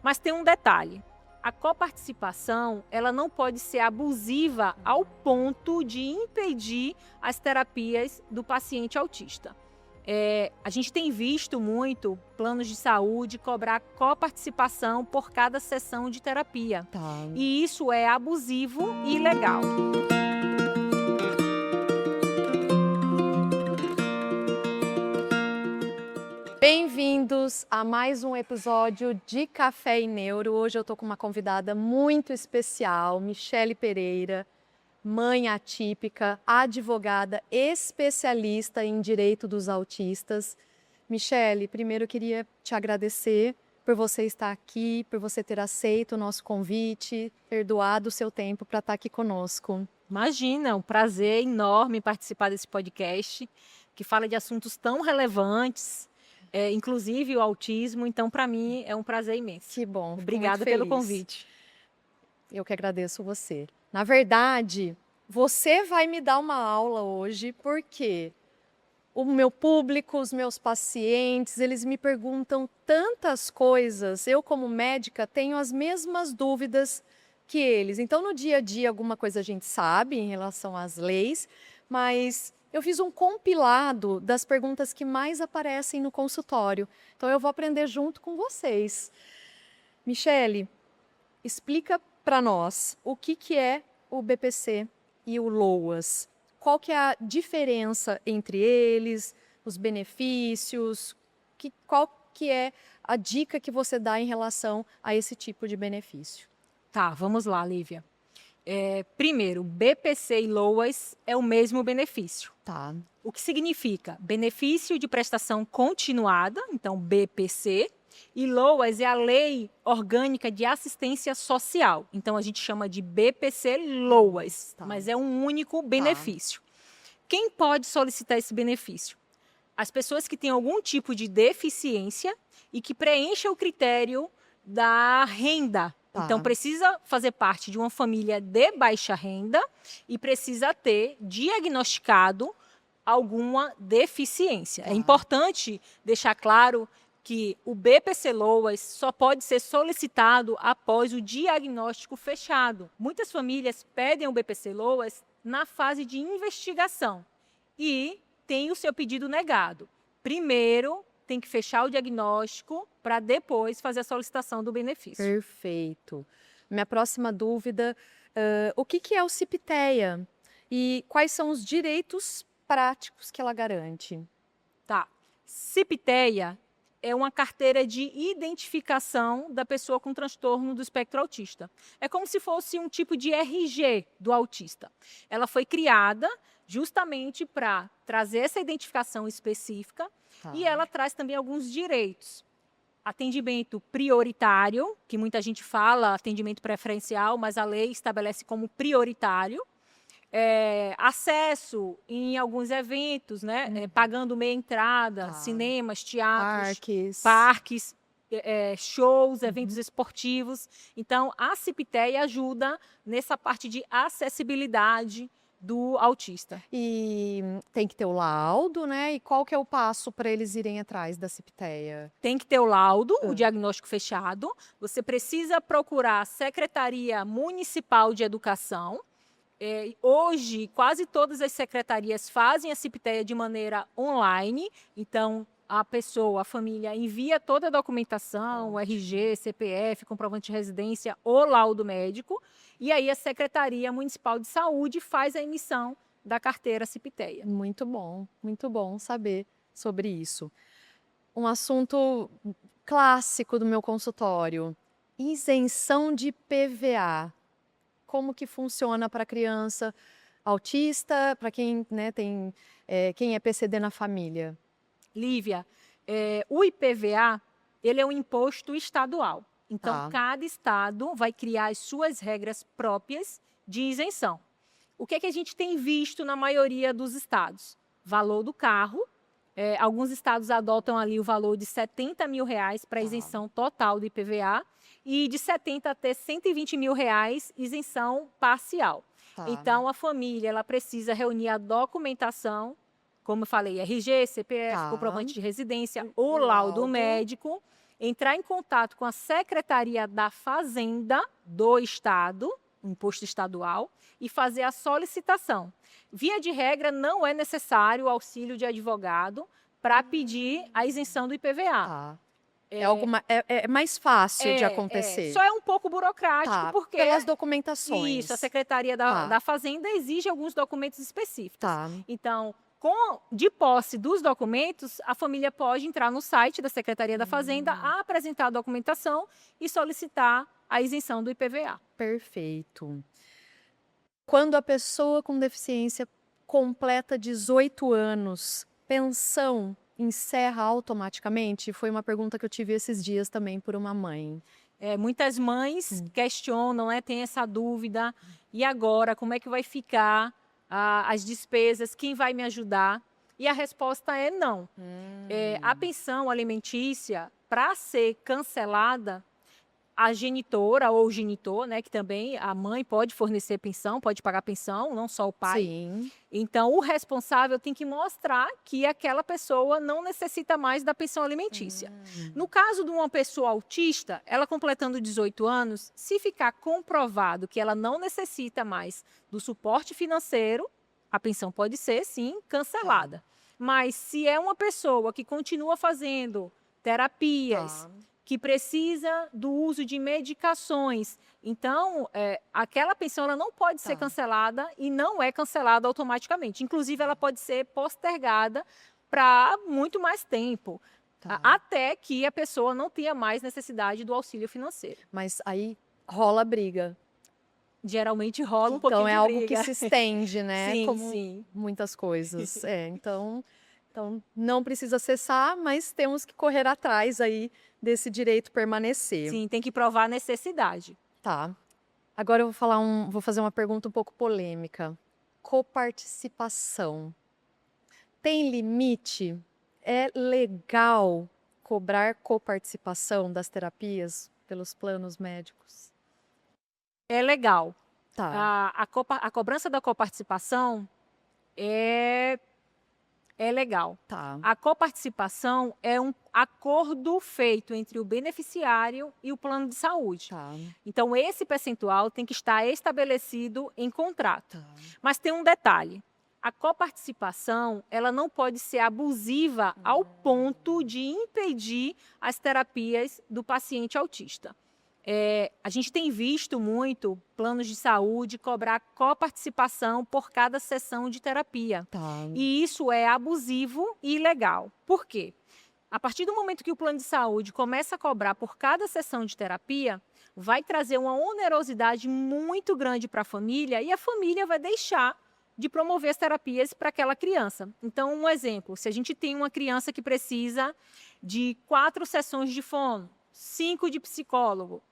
Mas tem um detalhe. A coparticipação, ela não pode ser abusiva ao ponto de impedir as terapias do paciente autista. A gente tem visto muito planos de saúde cobrar coparticipação por cada sessão de terapia. Tá. E isso é abusivo e ilegal. Bem-vindos a mais um episódio de Café e Neuro. Hoje eu tô com uma convidada muito especial, Michele Pereira, mãe atípica, advogada, especialista em direito dos autistas. Michele, primeiro eu queria te agradecer por você estar aqui, por você ter aceito o nosso convite, ter doado o seu tempo para estar aqui conosco. Imagina, é um prazer enorme participar desse podcast, que fala de assuntos tão relevantes, inclusive o autismo. Então, para mim, é um prazer imenso. Que bom, fico Obrigada muito pelo feliz. convite. Eu que agradeço você. Na verdade, você vai me dar uma aula hoje, porque o meu público, os meus pacientes, eles me perguntam tantas coisas. Eu, como médica, tenho as mesmas dúvidas que eles. Então, no dia a dia, alguma coisa a gente sabe em relação às leis, mas eu fiz um compilado das perguntas que mais aparecem no consultório. Então, eu vou aprender junto com vocês. Michele, explica para nós o que é o BPC e o LOAS. Qual que é a diferença entre eles, os benefícios, qual que é a dica que você dá em relação a esse tipo de benefício? Tá, vamos lá, Lívia. Primeiro, BPC e LOAS é o mesmo benefício. Tá. O que significa? Benefício de prestação continuada, então BPC, e LOAS é a Lei Orgânica de Assistência Social. Então a gente chama de BPC LOAS, Tá. mas é um único benefício. Quem pode solicitar esse benefício? As pessoas que têm algum tipo de deficiência e que preenchem o critério da renda. Tá. Então, precisa fazer parte de uma família de baixa renda e precisa ter diagnosticado alguma deficiência. Tá. É importante deixar claro que o BPC LOAS só pode ser solicitado após o diagnóstico fechado. Muitas famílias pedem o BPC LOAS na fase de investigação e tem o seu pedido negado. Primeiro, tem que fechar o diagnóstico para depois fazer a solicitação do benefício. Perfeito. Minha próxima dúvida, o que é o CIPTEA e quais são os direitos práticos que ela garante? Tá. CIPTEA é uma carteira de identificação da pessoa com transtorno do espectro autista. É como se fosse um tipo de RG do autista. Ela foi criada justamente para trazer essa identificação específica. Tá. E ela traz também alguns direitos. Atendimento prioritário, que muita gente fala atendimento preferencial, mas a lei estabelece como prioritário. Acesso em alguns eventos, né? Pagando meia entrada, Tá. cinemas, teatros, Parques. parques, shows, eventos esportivos. Então, a CIPTEA ajuda nessa parte de acessibilidade do autista. E tem que ter o laudo, né? E qual que é o passo para eles irem atrás da CIPTEA? Tem que ter o laudo, o diagnóstico fechado. Você precisa procurar a Secretaria Municipal de Educação. Hoje, quase todas as secretarias fazem a CIPTEA de maneira online. Então, a pessoa, a família, envia toda a documentação, o RG, CPF, comprovante de residência, o laudo médico. E aí a Secretaria Municipal de Saúde faz a emissão da carteira CIPTEA. Muito bom saber sobre isso. Um assunto clássico do meu consultório, isenção de PVA. Como que funciona para criança autista, para quem, né, tem, quem é PCD na família? Lívia, o IPVA, ele é um imposto estadual. Então, Tá. cada estado vai criar as suas regras próprias de isenção. O que é que a gente tem visto na maioria dos estados? Valor do carro. Alguns estados adotam ali o valor de R$70 mil para isenção total do IPVA e de 70 até R$120 mil isenção parcial. Tá. Então, a família ela precisa reunir a documentação, como eu falei, RG, CPF, Tá. comprovante de residência, o laudo médico, entrar em contato com a Secretaria da Fazenda do Estado, o imposto estadual, e fazer a solicitação. Via de regra, não é necessário o auxílio de advogado para pedir a isenção do IPVA. Tá. É mais fácil de É, acontecer. só é um pouco burocrático, Tá, porque pelas documentações. isso, a Secretaria Tá. da Fazenda exige alguns documentos específicos. Tá. Então, de posse dos documentos, a família pode entrar no site da Secretaria da Fazenda, apresentar a documentação e solicitar a isenção do IPVA. Perfeito. Quando a pessoa com deficiência completa 18 anos, pensão encerra automaticamente? Foi uma pergunta que eu tive esses dias também por uma mãe. Muitas mães questionam, né, tem essa dúvida. E agora, como é que vai ficar as despesas? Quem vai me ajudar? E a resposta é não. A pensão alimentícia, para ser cancelada, a genitora ou o genitor, né, que também a mãe pode fornecer pensão, pode pagar pensão, não só o pai. Sim. Então, o responsável tem que mostrar que aquela pessoa não necessita mais da pensão alimentícia. No caso de uma pessoa autista, ela completando 18 anos, se ficar comprovado que ela não necessita mais do suporte financeiro, a pensão pode ser, sim, cancelada. Mas se é uma pessoa que continua fazendo terapias, que precisa do uso de medicações, então aquela pensão ela não pode ser cancelada e não é cancelada automaticamente. Inclusive, ela pode ser postergada para muito mais tempo, até que a pessoa não tenha mais necessidade do auxílio financeiro. Mas aí rola briga. Geralmente rola um pouquinho de Então é briga. algo que se estende, né? Sim, Como sim. muitas coisas. Então não precisa cessar, mas temos que correr atrás aí desse direito permanecer. Sim, tem que provar a necessidade. Tá. Agora eu vou fazer uma pergunta um pouco polêmica. Coparticipação. Tem limite? É legal cobrar coparticipação das terapias pelos planos médicos? É legal. Tá. A cobrança da coparticipação é legal. Tá. A coparticipação é um acordo feito entre o beneficiário e o plano de saúde. Tá. Então, esse percentual tem que estar estabelecido em contrato. Tá. Mas tem um detalhe. A coparticipação, ela não pode ser abusiva ao ponto de impedir as terapias do paciente autista. A gente tem visto muito planos de saúde cobrar coparticipação por cada sessão de terapia. Tá. E isso é abusivo e ilegal. Por quê? A partir do momento que o plano de saúde começa a cobrar por cada sessão de terapia, vai trazer uma onerosidade muito grande para a família e a família vai deixar de promover as terapias para aquela criança. Então, um exemplo, se a gente tem uma criança que precisa de 4 sessões de fono, 5 de psicólogo,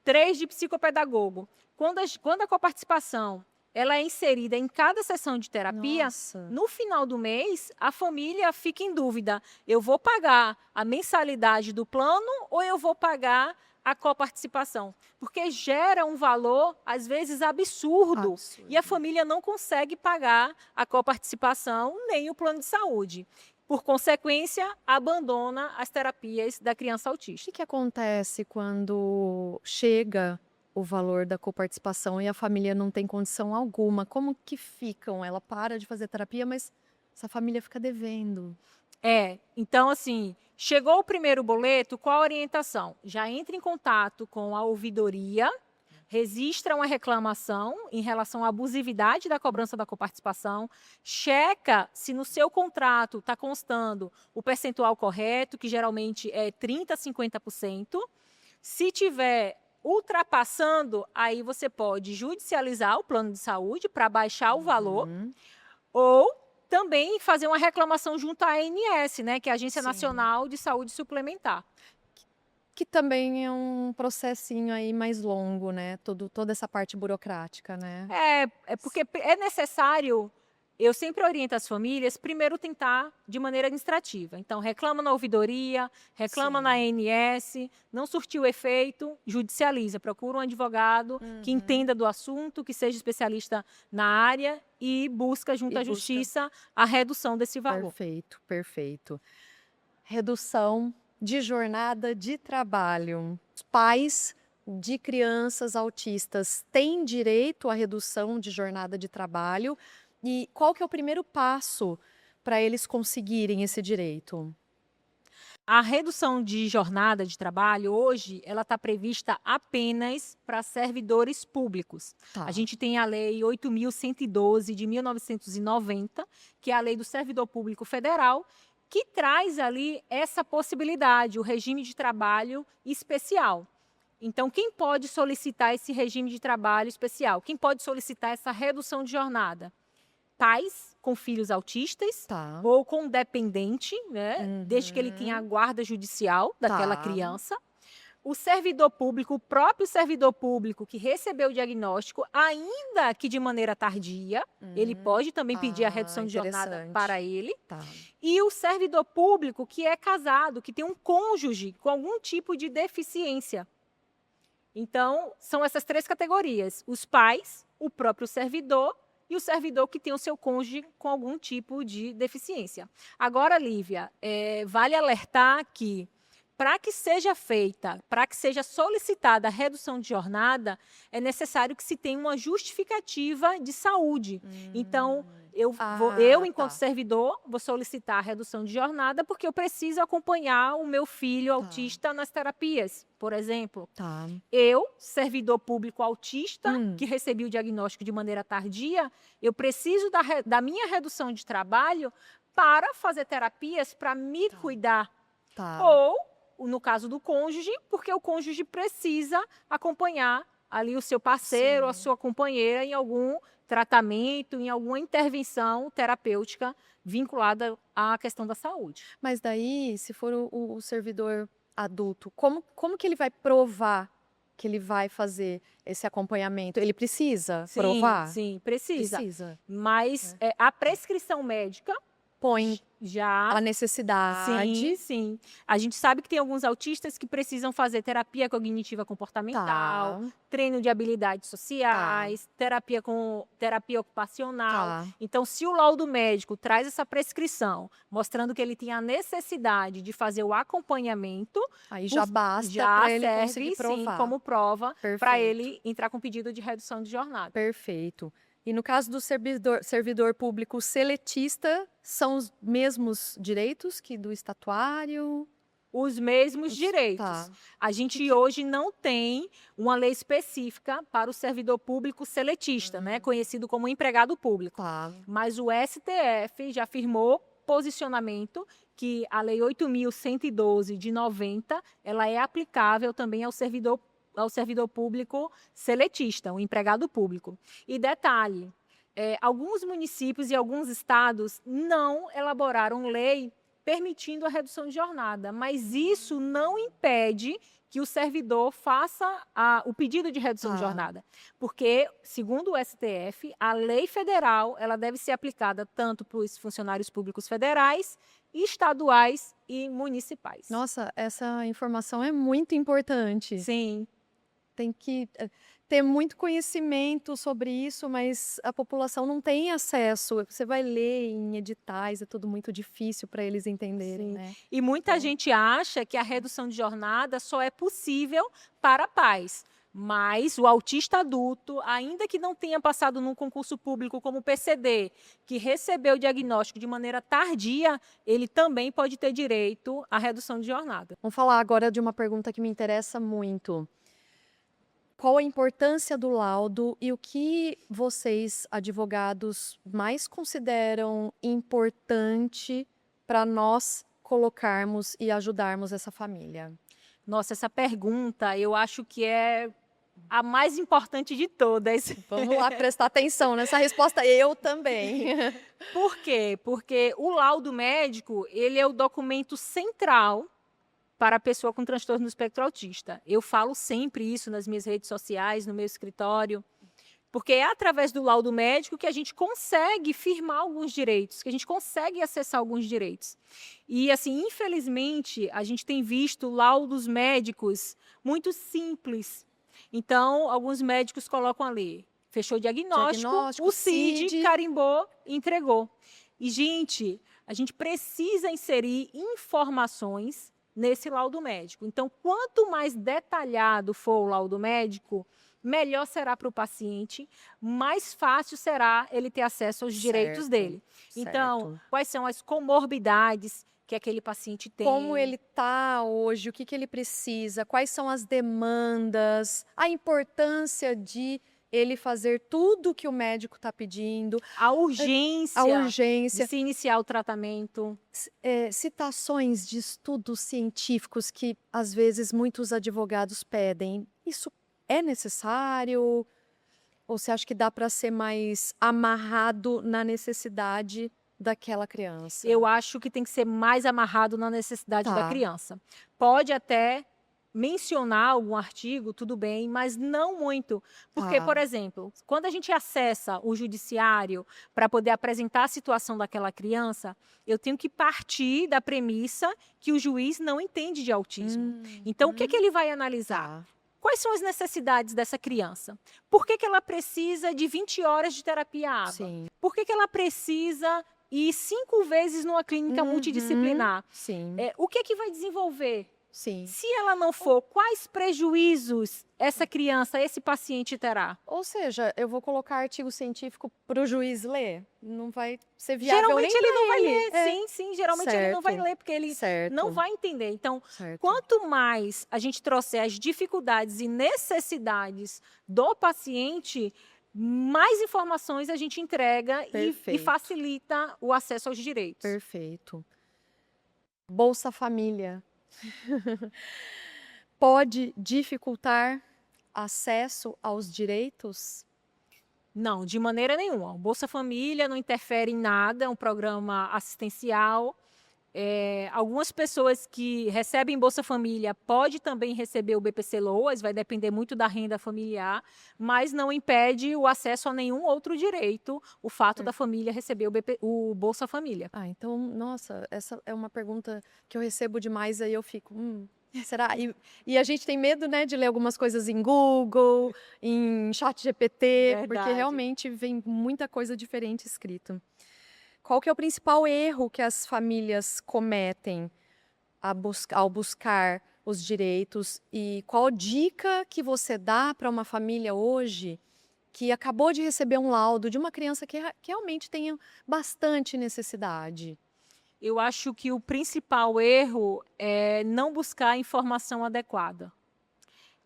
3 de psicopedagogo. Quando a coparticipação ela é inserida em cada sessão de terapia, Nossa. no final do mês, a família fica em dúvida. Eu vou pagar a mensalidade do plano ou eu vou pagar a coparticipação? Porque gera um valor, às vezes, absurdo. E a família não consegue pagar a coparticipação nem o plano de saúde. Por consequência, abandona as terapias da criança autista. O que acontece quando chega o valor da coparticipação e a família não tem condição alguma? Como que ficam? Ela para de fazer terapia, mas essa família fica devendo. Então assim, chegou o primeiro boleto, qual a orientação? Já entre em contato com a ouvidoria, registra uma reclamação em relação à abusividade da cobrança da coparticipação, checa se no seu contrato está constando o percentual correto, que geralmente é 30% a 50%. Se tiver ultrapassando, aí você pode judicializar o plano de saúde para baixar o valor, ou também fazer uma reclamação junto à ANS, né, que é a Agência Nacional de Saúde Suplementar. Que também é um processinho aí mais longo, né? Toda essa parte burocrática, né? É porque é necessário, eu sempre oriento as famílias, primeiro tentar de maneira administrativa. Então, reclama na ouvidoria, reclama na ANS, não surtiu efeito, judicializa, procura um advogado que entenda do assunto, que seja especialista na área e busca junto à justiça a redução desse valor. Perfeito, perfeito. Redução de jornada de trabalho. Os pais de crianças autistas têm direito à redução de jornada de trabalho e qual que é o primeiro passo para eles conseguirem esse direito? A redução de jornada de trabalho hoje, ela está prevista apenas para servidores públicos. Tá. A gente tem a Lei 8.112 de 1990, que é a Lei do Servidor Público Federal, que traz ali essa possibilidade, o regime de trabalho especial. Então, quem pode solicitar esse regime de trabalho especial? Quem pode solicitar essa redução de jornada? Pais com filhos autistas Tá. ou com dependente, né? Desde que ele tenha a guarda judicial daquela Tá. criança. O servidor público, o próprio servidor público que recebeu o diagnóstico, ainda que de maneira tardia, ele pode também pedir a redução de jornada Interessante. para ele. Tá. E o servidor público que é casado, que tem um cônjuge com algum tipo de deficiência. Então, são essas três categorias: os pais, o próprio servidor e o servidor que tem o seu cônjuge com algum tipo de deficiência. Agora, Lívia, vale alertar que, para que seja feita, para que seja solicitada a redução de jornada, é necessário que se tenha uma justificativa de saúde. Então, enquanto Tá. servidor, vou solicitar a redução de jornada porque eu preciso acompanhar o meu filho autista nas terapias, por exemplo. Tá. Eu, servidor público autista, que recebi o diagnóstico de maneira tardia, eu preciso da minha redução de trabalho para fazer terapias para me cuidar. Tá. Ou, no caso do cônjuge, porque o cônjuge precisa acompanhar ali o seu parceiro, Sim. a sua companheira em algum tratamento, em alguma intervenção terapêutica vinculada à questão da saúde. Mas daí, se for o servidor adulto, como que ele vai provar que ele vai fazer esse acompanhamento? Ele precisa provar? Sim, precisa. Precisa. Mas a prescrição médica Põe já... a necessidade. Sim. A gente sabe que tem alguns autistas que precisam fazer terapia cognitiva comportamental, Tá. treino de habilidades sociais, terapia ocupacional. Tá. Então, se o laudo médico traz essa prescrição, mostrando que ele tem a necessidade de fazer o acompanhamento, Aí já basta já para ele serve, conseguir provar. sim, como prova para Perfeito. ele entrar com pedido de redução de jornada. Perfeito. E no caso do servidor público seletista, são os mesmos direitos que do estatuário? Os mesmos direitos. Tá. A gente hoje não tem uma lei específica para o servidor público seletista, né? Conhecido como empregado público. Tá. Mas o STF já afirmou posicionamento que a Lei 8.112 de 90, ela é aplicável também ao servidor público seletista, o empregado público. E detalhe, alguns municípios e alguns estados não elaboraram lei permitindo a redução de jornada, mas isso não impede que o servidor faça o pedido de redução de jornada, porque, segundo o STF, a lei federal ela deve ser aplicada tanto para os funcionários públicos federais, estaduais e municipais. Nossa, essa informação é muito importante. Sim. Tem que ter muito conhecimento sobre isso, mas a população não tem acesso. Você vai ler em editais, é tudo muito difícil para eles entenderem, né? E muita gente acha que a redução de jornada só é possível para pais. Mas o autista adulto, ainda que não tenha passado num concurso público como o PCD, que recebeu o diagnóstico de maneira tardia, ele também pode ter direito à redução de jornada. Vamos falar agora de uma pergunta que me interessa muito. Qual a importância do laudo e o que vocês, advogados, mais consideram importante para nós colocarmos e ajudarmos essa família? Nossa, essa pergunta eu acho que é a mais importante de todas. Vamos lá prestar atenção nessa resposta, eu também. Por quê? Porque o laudo médico, ele é o documento central para a pessoa com transtorno do espectro autista. Eu falo sempre isso nas minhas redes sociais, no meu escritório, porque é através do laudo médico que a gente consegue firmar alguns direitos, que a gente consegue acessar alguns direitos. E, assim, infelizmente, a gente tem visto laudos médicos muito simples. Então, alguns médicos colocam ali, fechou o diagnóstico, o CID carimbou e entregou. E, gente, a gente precisa inserir informações nesse laudo médico. Então, quanto mais detalhado for o laudo médico, melhor será para o paciente, mais fácil será ele ter acesso aos direitos Certo, dele. Então, certo. quais são as comorbidades que aquele paciente tem? Como ele está hoje, o que ele precisa, quais são as demandas, a importância de ele fazer tudo que o médico está pedindo, A a urgência de urgência, se iniciar o tratamento. citações de estudos científicos que às vezes muitos advogados pedem. Isso é necessário? Ou você acha que dá para ser mais amarrado na necessidade daquela criança? Eu acho que tem que ser mais amarrado na necessidade da Tá. criança. Pode até mencionar algum artigo, tudo bem, mas não muito. Porque, Tá. por exemplo, quando a gente acessa o judiciário para poder apresentar a situação daquela criança, eu tenho que partir da premissa que o juiz não entende de autismo. Então, o que ele vai analisar? Tá. Quais são as necessidades dessa criança? Por que ela precisa de 20 horas de terapia ABA? Sim. Por que ela precisa ir 5 vezes numa clínica multidisciplinar? Sim. O que vai desenvolver? Sim. Se ela não for, quais prejuízos essa criança, esse paciente terá? Ou seja, eu vou colocar artigo científico para o juiz ler? Não vai ser viável Geralmente nem ele para não vai ele. ler, sim, geralmente ele não vai Certo. ler, porque ele Certo. não vai entender. Então, Certo. quanto mais a gente trouxer as dificuldades e necessidades do paciente, mais informações a gente entrega e Perfeito. facilita o acesso aos direitos. Perfeito. Bolsa Família. Pode dificultar acesso aos direitos? Não, de maneira nenhuma. O Bolsa Família não interfere em nada, é um programa assistencial. Algumas pessoas que recebem Bolsa Família podem também receber o BPC Loas, vai depender muito da renda familiar, mas não impede o acesso a nenhum outro direito, o fato da família receber o Bolsa Família. Então, nossa, essa é uma pergunta que eu recebo demais, aí eu fico, será? E a gente tem medo, né, de ler algumas coisas em Google, em ChatGPT, porque Verdade. realmente vem muita coisa diferente escrito. Qual que é o principal erro que as famílias cometem ao buscar os direitos? E qual dica que você dá para uma família hoje que acabou de receber um laudo de uma criança que realmente tenha bastante necessidade? Eu acho que o principal erro é não buscar a informação adequada.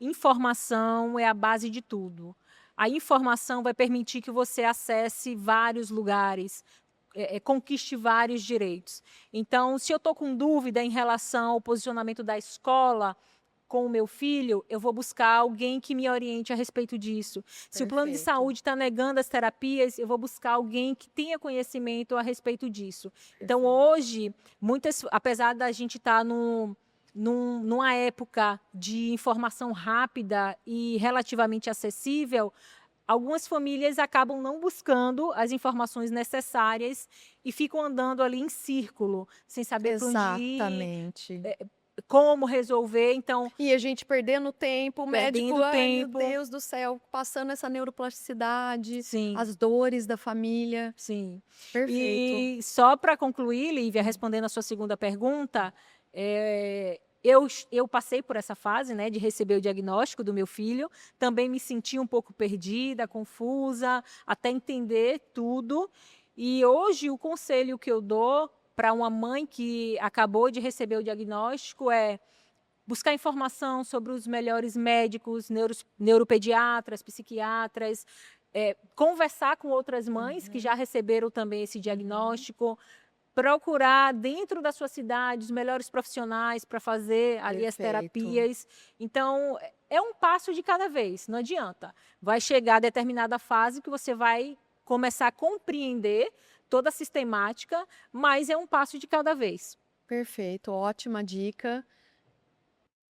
Informação é a base de tudo. A informação vai permitir que você acesse vários lugares, conquiste vários direitos. Então, se eu estou com dúvida em relação ao posicionamento da escola com o meu filho, eu vou buscar alguém que me oriente a respeito disso. Se o plano de Perfeito. saúde está negando as terapias, eu vou buscar alguém que tenha conhecimento a respeito disso. Então, hoje, apesar da gente estar numa época de informação rápida e relativamente acessível, algumas famílias acabam não buscando as informações necessárias e ficam andando ali em círculo, sem saber para onde ir, Exatamente. como resolver. Então, E a gente perdendo tempo, o médico, Perdendo ai tempo. meu Deus do céu, passando essa neuroplasticidade, sim, as dores da família. sim. Perfeito. E só para concluir, Lívia, respondendo a sua segunda pergunta, eu passei por essa fase, né, de receber o diagnóstico do meu filho, também me senti um pouco perdida, confusa, até entender tudo. E hoje o conselho que eu dou para uma mãe que acabou de receber o diagnóstico é buscar informação sobre os melhores médicos, neuropediatras, psiquiatras, conversar com outras mães que já receberam também esse diagnóstico, procurar dentro da sua cidade os melhores profissionais para fazer ali as Perfeito. terapias. Então, é um passo de cada vez, não adianta. Vai chegar a determinada fase que você vai começar a compreender toda a sistemática, mas é um passo de cada vez. Perfeito, ótima dica.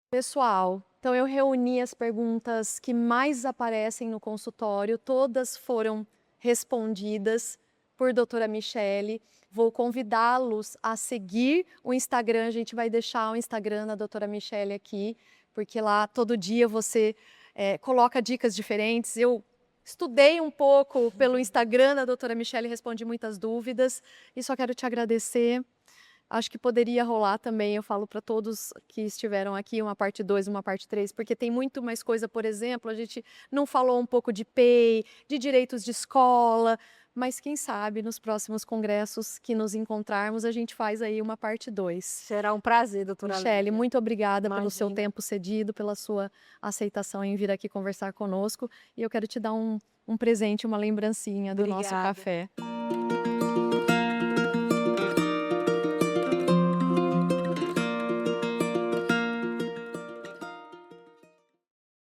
Pessoal, então eu reuni as perguntas que mais aparecem no consultório, todas foram respondidas por doutora Michele. Vou convidá-los a seguir o Instagram, a gente vai deixar o Instagram da doutora Michele aqui, porque lá todo dia você coloca dicas diferentes. Eu estudei um pouco pelo Instagram da doutora Michele, respondi muitas dúvidas e só quero te agradecer acho que poderia rolar também, eu falo para todos que estiveram aqui, uma parte 2, uma parte 3, porque tem muito mais coisa, por exemplo, a gente não falou um pouco de PEI, de direitos de escola, mas quem sabe nos próximos congressos que nos encontrarmos, a gente faz aí uma parte 2. Será um prazer, doutora Michele, Lívia. muito obrigada pelo seu Imagina. tempo cedido, pela sua aceitação em vir aqui conversar conosco. E eu quero te dar um presente, uma lembrancinha do nosso Obrigada. café.